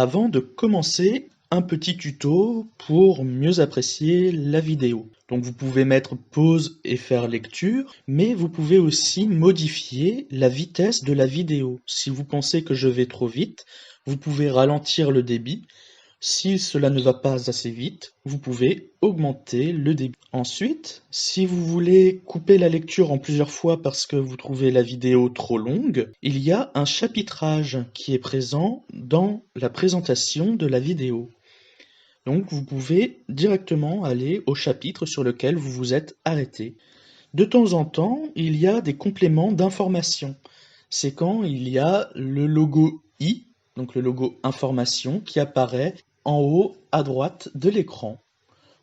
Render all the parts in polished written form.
Avant de commencer, un petit tuto pour mieux apprécier la vidéo. Donc vous pouvez mettre pause et faire lecture, mais vous pouvez aussi modifier la vitesse de la vidéo. Si vous pensez que je vais trop vite, vous pouvez ralentir le débit. Si cela ne va pas assez vite, vous pouvez augmenter le débit. Ensuite, si vous voulez couper la lecture en plusieurs fois parce que vous trouvez la vidéo trop longue, il y a un chapitrage qui est présent dans la présentation de la vidéo. Donc vous pouvez directement aller au chapitre sur lequel vous vous êtes arrêté. De temps en temps, il y a des compléments d'information. C'est quand il y a le logo I, donc le logo information, qui apparaît en haut à droite de l'écran.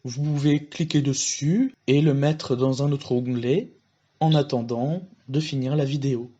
Vous pouvez cliquer dessus et le mettre dans un autre onglet en attendant de finir la vidéo.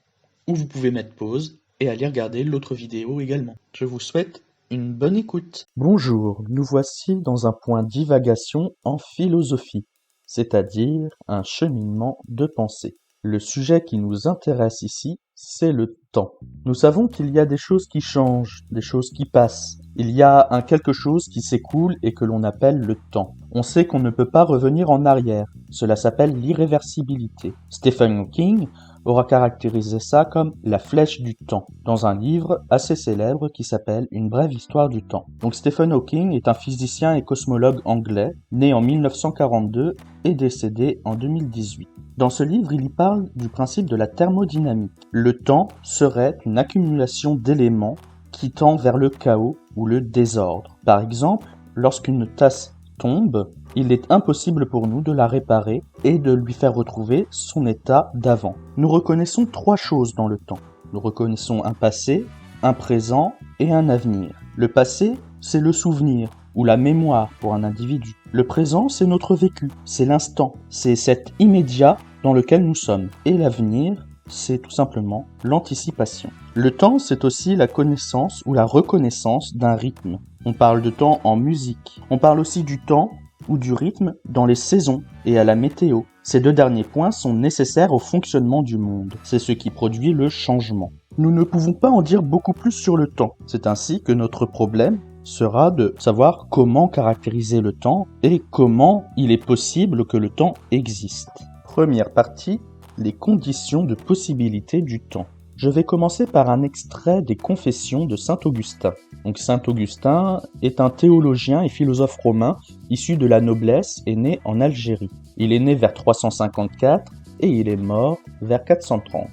Ou vous pouvez mettre pause et aller regarder l'autre vidéo également. Je vous souhaite une bonne écoute. Bonjour, nous voici dans un point divagation en philosophie, c'est-à-dire un cheminement de pensée. Le sujet qui nous intéresse ici, c'est le temps. Nous savons qu'il y a des choses qui changent, des choses qui passent. Il y a un quelque chose qui s'écoule et que l'on appelle le temps. On sait qu'on ne peut pas revenir en arrière. Cela s'appelle l'irréversibilité. Stephen Hawking aura caractérisé ça comme la flèche du temps, dans un livre assez célèbre qui s'appelle Une brève histoire du temps. Donc Stephen Hawking est un physicien et cosmologue anglais, né en 1942 et décédé en 2018. Dans ce livre, il y parle du principe de la thermodynamique. Le temps serait une accumulation d'éléments qui tend vers le chaos ou le désordre. Par exemple, lorsqu'une tasse tombe, il est impossible pour nous de la réparer et de lui faire retrouver son état d'avant. Nous reconnaissons trois choses dans le temps. Nous reconnaissons un passé, un présent et un avenir. Le passé, c'est le souvenir ou la mémoire pour un individu. Le présent, c'est notre vécu, c'est l'instant, c'est cet immédiat dans lequel nous sommes. Et l'avenir, c'est tout simplement l'anticipation. Le temps, c'est aussi la connaissance ou la reconnaissance d'un rythme. On parle de temps en musique. On parle aussi du temps ou du rythme dans les saisons et à la météo. Ces deux derniers points sont nécessaires au fonctionnement du monde. C'est ce qui produit le changement. Nous ne pouvons pas en dire beaucoup plus sur le temps. C'est ainsi que notre problème sera de savoir comment caractériser le temps et comment il est possible que le temps existe. Première partie, les conditions de possibilité du temps. Je vais commencer par un extrait des Confessions de saint Augustin. Donc saint Augustin est un théologien et philosophe romain issu de la noblesse et né en Algérie. Il est né vers 354 et il est mort vers 430.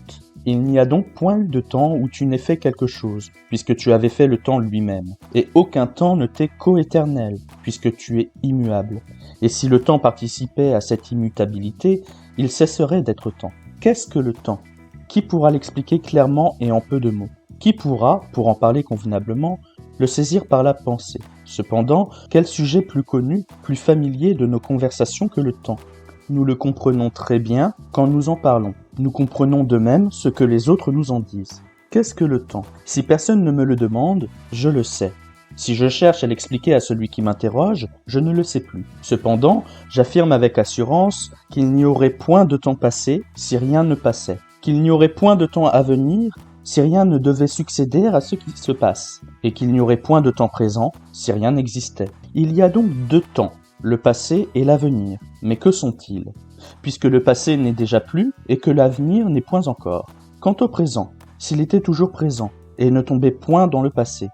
Il n'y a donc point eu de temps où tu n'aies fait quelque chose, puisque tu avais fait le temps lui-même. Et aucun temps ne t'est coéternel, puisque tu es immuable. Et si le temps participait à cette immutabilité, il cesserait d'être temps. Qu'est-ce que le temps ? Qui pourra l'expliquer clairement et en peu de mots ? Qui pourra, pour en parler convenablement, le saisir par la pensée ? Cependant, quel sujet plus connu, plus familier de nos conversations que le temps ? Nous le comprenons très bien quand nous en parlons. Nous comprenons de même ce que les autres nous en disent. Qu'est-ce que le temps ? Si personne ne me le demande, je le sais. Si je cherche à l'expliquer à celui qui m'interroge, je ne le sais plus. Cependant, j'affirme avec assurance qu'il n'y aurait point de temps passé si rien ne passait, qu'il n'y aurait point de temps à venir si rien ne devait succéder à ce qui se passe, et qu'il n'y aurait point de temps présent si rien n'existait. Il y a donc deux temps, le passé et l'avenir. Mais que sont-ils ? Puisque le passé n'est déjà plus et que l'avenir n'est point encore. Quant au présent, s'il était toujours présent et ne tombait point dans le passé,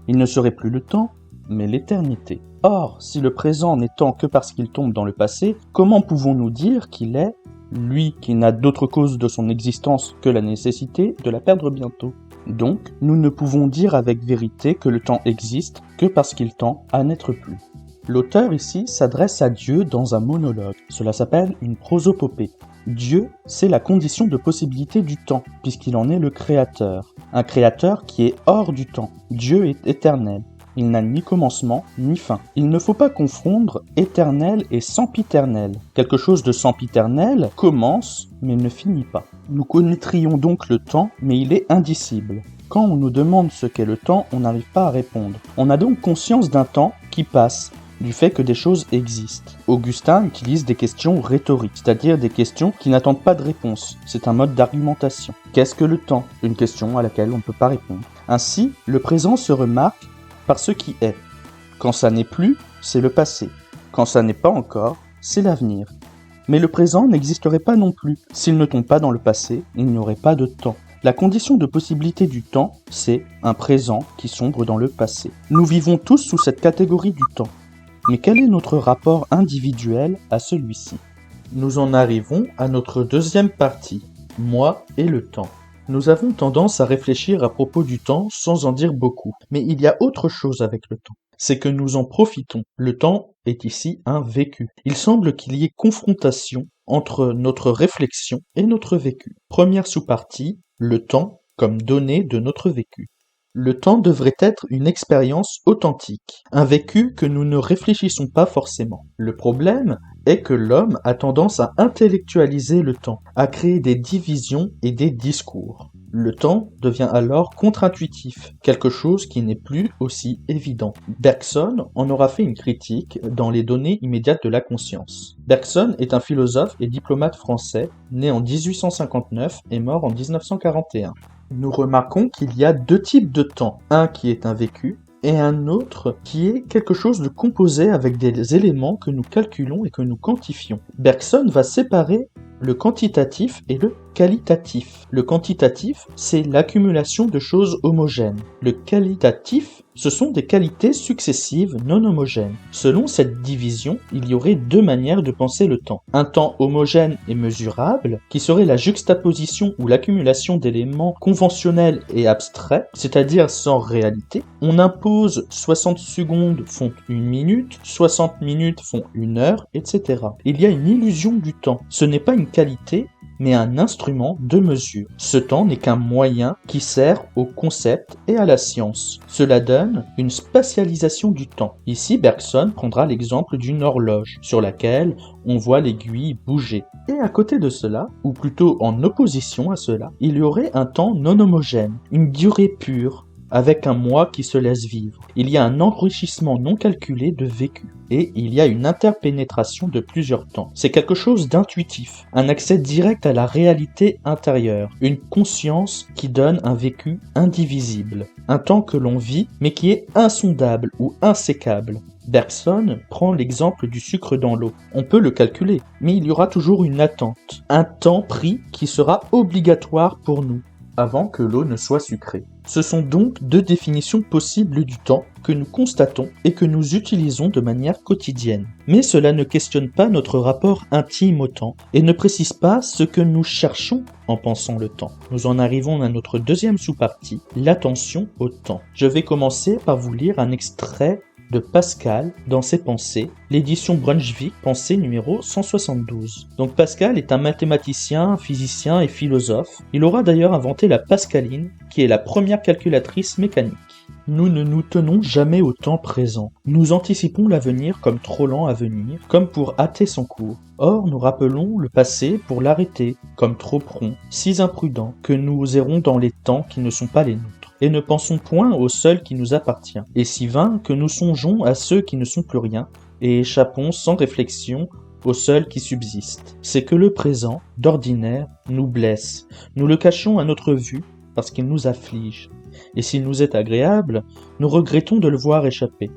il ne serait plus le temps, mais l'éternité. Or, si le présent n'étant que parce qu'il tombe dans le passé, comment pouvons-nous dire qu'il est, lui qui n'a d'autre cause de son existence que la nécessité de la perdre bientôt ? Donc, nous ne pouvons dire avec vérité que le temps existe que parce qu'il tend à n'être plus. L'auteur ici s'adresse à Dieu dans un monologue. Cela s'appelle une prosopopée. Dieu, c'est la condition de possibilité du temps, puisqu'il en est le créateur. Un créateur qui est hors du temps. Dieu est éternel. Il n'a ni commencement, ni fin. Il ne faut pas confondre éternel et sempiternel. Quelque chose de sempiternel commence, mais ne finit pas. Nous connaîtrions donc le temps, mais il est indicible. Quand on nous demande ce qu'est le temps, on n'arrive pas à répondre. On a donc conscience d'un temps qui passe, du fait que des choses existent. Augustin utilise des questions rhétoriques, c'est-à-dire des questions qui n'attendent pas de réponse. C'est un mode d'argumentation. Qu'est-ce que le temps ? Une question à laquelle on ne peut pas répondre. Ainsi, le présent se remarque par ce qui est. Quand ça n'est plus, c'est le passé. Quand ça n'est pas encore, c'est l'avenir. Mais le présent n'existerait pas non plus. S'il ne tombe pas dans le passé, il n'y aurait pas de temps. La condition de possibilité du temps, c'est un présent qui sombre dans le passé. Nous vivons tous sous cette catégorie du temps. Mais quel est notre rapport individuel à celui-ci ? Nous en arrivons à notre deuxième partie, moi et le temps. Nous avons tendance à réfléchir à propos du temps sans en dire beaucoup. Mais il y a autre chose avec le temps. C'est que nous en profitons. Le temps est ici un vécu. Il semble qu'il y ait confrontation entre notre réflexion et notre vécu. Première sous-partie, le temps comme donnée de notre vécu. Le temps devrait être une expérience authentique, un vécu que nous ne réfléchissons pas forcément. Le problème est que l'homme a tendance à intellectualiser le temps, à créer des divisions et des discours. Le temps devient alors contre-intuitif, quelque chose qui n'est plus aussi évident. Bergson en aura fait une critique dans Les données immédiates de la conscience. Bergson est un philosophe et diplomate français, né en 1859 et mort en 1941. Nous remarquons qu'il y a deux types de temps, un qui est un vécu et un autre qui est quelque chose de composé avec des éléments que nous calculons et que nous quantifions. Bergson va séparer le quantitatif et le qualitatif. Le quantitatif, c'est l'accumulation de choses homogènes. Le qualitatif, ce sont des qualités successives non homogènes. Selon cette division, il y aurait deux manières de penser le temps. Un temps homogène et mesurable, qui serait la juxtaposition ou l'accumulation d'éléments conventionnels et abstraits, c'est-à-dire sans réalité. On impose 60 secondes font une minute, 60 minutes font une heure, etc. Il y a une illusion du temps. Ce n'est pas une qualité, mais un instrument de mesure. Ce temps n'est qu'un moyen qui sert au concept et à la science. Cela donne une spatialisation du temps. Ici, Bergson prendra l'exemple d'une horloge sur laquelle on voit l'aiguille bouger. Et à côté de cela, ou plutôt en opposition à cela, il y aurait un temps non homogène, une durée pure, avec un moi qui se laisse vivre. Il y a un enrichissement non calculé de vécu. Et il y a une interpénétration de plusieurs temps. C'est quelque chose d'intuitif, un accès direct à la réalité intérieure, une conscience qui donne un vécu indivisible, un temps que l'on vit mais qui est insondable ou insécable. Bergson prend l'exemple du sucre dans l'eau. On peut le calculer, mais il y aura toujours une attente, un temps pris qui sera obligatoire pour nous, avant que l'eau ne soit sucrée. Ce sont donc deux définitions possibles du temps que nous constatons et que nous utilisons de manière quotidienne. Mais cela ne questionne pas notre rapport intime au temps et ne précise pas ce que nous cherchons en pensant le temps. Nous en arrivons à notre deuxième sous-partie, l'attention au temps. Je vais commencer par vous lire un extrait de Pascal dans ses pensées, l'édition Brunswick, pensée numéro 172. Donc Pascal est un mathématicien, un physicien et philosophe. Il aura d'ailleurs inventé la pascaline, qui est la première calculatrice mécanique. Nous ne nous tenons jamais au temps présent. Nous anticipons l'avenir comme trop lent à venir, comme pour hâter son cours. Or, nous rappelons le passé pour l'arrêter, comme trop prompt, si imprudent, que nous errons dans les temps qui ne sont pas les nôtres. Et ne pensons point au seul qui nous appartient, et si vain que nous songeons à ceux qui ne sont plus rien, et échappons sans réflexion au seul qui subsiste. C'est que le présent, d'ordinaire, nous blesse. Nous le cachons à notre vue, parce qu'il nous afflige. Et s'il nous est agréable, nous regrettons de le voir échapper.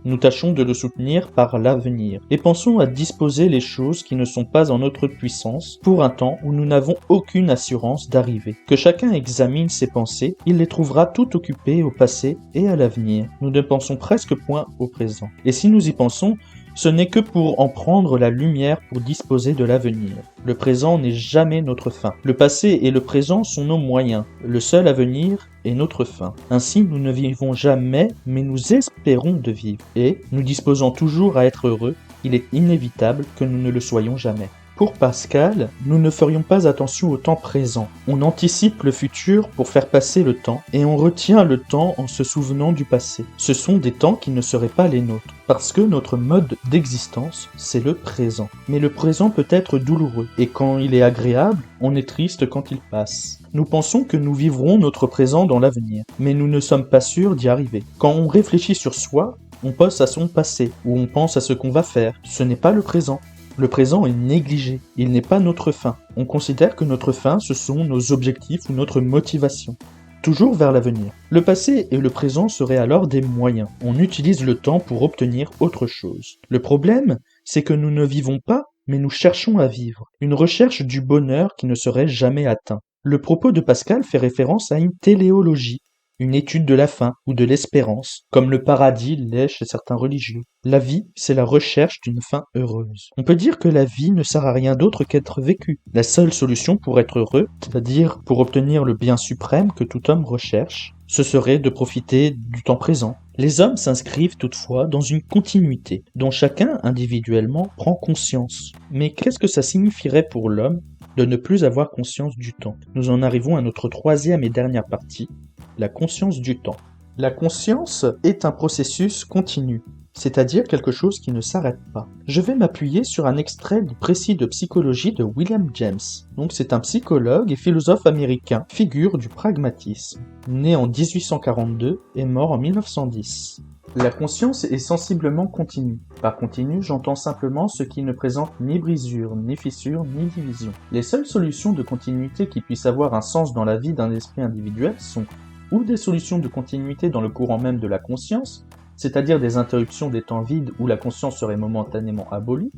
Nous tâchons de le soutenir par l'avenir, et pensons à disposer les choses qui ne sont pas en notre puissance pour un temps où nous n'avons aucune assurance d'arriver. Que chacun examine ses pensées, il les trouvera tout occupées au passé et à l'avenir. Nous ne pensons presque point au présent. Et si nous y pensons, ce n'est que pour en prendre la lumière pour disposer de l'avenir. Le présent n'est jamais notre fin. Le passé et le présent sont nos moyens. Le seul avenir est notre fin. Ainsi, nous ne vivons jamais, mais nous espérons de vivre. Et, nous disposons toujours à être heureux, il est inévitable que nous ne le soyons jamais. Pour Pascal, nous ne ferions pas attention au temps présent. On anticipe le futur pour faire passer le temps, et on retient le temps en se souvenant du passé. Ce sont des temps qui ne seraient pas les nôtres, parce que notre mode d'existence, c'est le présent. Mais le présent peut être douloureux, et quand il est agréable, on est triste quand il passe. Nous pensons que nous vivrons notre présent dans l'avenir, mais nous ne sommes pas sûrs d'y arriver. Quand on réfléchit sur soi, on pense à son passé, ou on pense à ce qu'on va faire. Ce n'est pas le présent. Le présent est négligé, il n'est pas notre fin. On considère que notre fin, ce sont nos objectifs ou notre motivation. toujours vers l'avenir. Le passé et le présent seraient alors des moyens. On utilise le temps pour obtenir autre chose. Le problème, c'est que nous ne vivons pas, mais nous cherchons à vivre. Une recherche du bonheur qui ne serait jamais atteint. Le propos de Pascal fait référence à une téléologie, une étude de la fin ou de l'espérance, comme le paradis l'est chez certains religieux. La vie, c'est la recherche d'une fin heureuse. On peut dire que la vie ne sert à rien d'autre qu'être vécue. La seule solution pour être heureux, c'est-à-dire pour obtenir le bien suprême que tout homme recherche, ce serait de profiter du temps présent. Les hommes s'inscrivent toutefois dans une continuité, dont chacun individuellement prend conscience. Mais qu'est-ce que ça signifierait pour l'homme de ne plus avoir conscience du temps? Nous en arrivons à notre troisième et dernière partie, la conscience du temps. La conscience est un processus continu, c'est-à-dire quelque chose qui ne s'arrête pas. Je vais m'appuyer sur un extrait du précis de psychologie de William James. Donc c'est un psychologue et philosophe américain, figure du pragmatisme, né en 1842 et mort en 1910. La conscience est sensiblement continue. Par continu, j'entends simplement ce qui ne présente ni brisure, ni fissure, ni division. Les seules solutions de continuité qui puissent avoir un sens dans la vie d'un esprit individuel sont ou des solutions de continuité dans le courant même de la conscience, c'est-à-dire des interruptions des temps vides où la conscience serait momentanément abolie,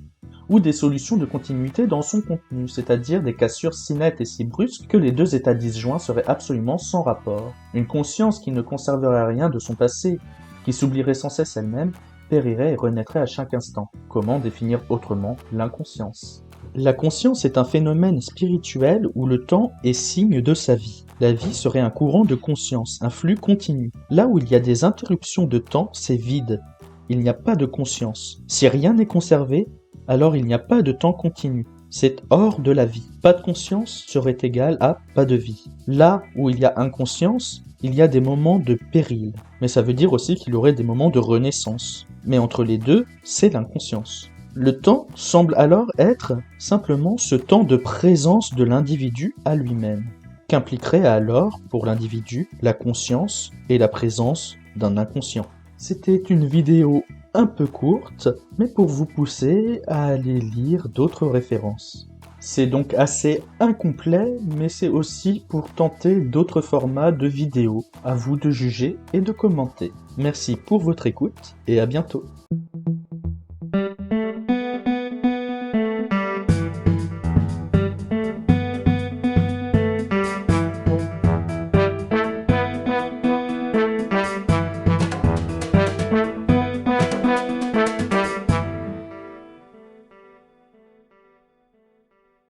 ou des solutions de continuité dans son contenu, c'est-à-dire des cassures si nettes et si brusques que les deux états disjoints seraient absolument sans rapport. Une conscience qui ne conserverait rien de son passé, qui s'oublierait sans cesse elle-même, périrait et renaîtrait à chaque instant. Comment définir autrement l'inconscience ? La conscience est un phénomène spirituel où le temps est signe de sa vie. La vie serait un courant de conscience, un flux continu. Là où il y a des interruptions de temps, c'est vide. Il n'y a pas de conscience. Si rien n'est conservé, alors il n'y a pas de temps continu. C'est hors de la vie. Pas de conscience serait égal à pas de vie. Là où il y a inconscience, il y a des moments de péril. Mais ça veut dire aussi qu'il y aurait des moments de renaissance. Mais entre les deux, c'est l'inconscience. Le temps semble alors être simplement ce temps de présence de l'individu à lui-même, qu'impliquerait alors pour l'individu la conscience et la présence d'un inconscient. C'était une vidéo un peu courte, mais pour vous pousser à aller lire d'autres références. C'est donc assez incomplet, mais c'est aussi pour tenter d'autres formats de vidéos. À vous de juger et de commenter. Merci pour votre écoute et à bientôt.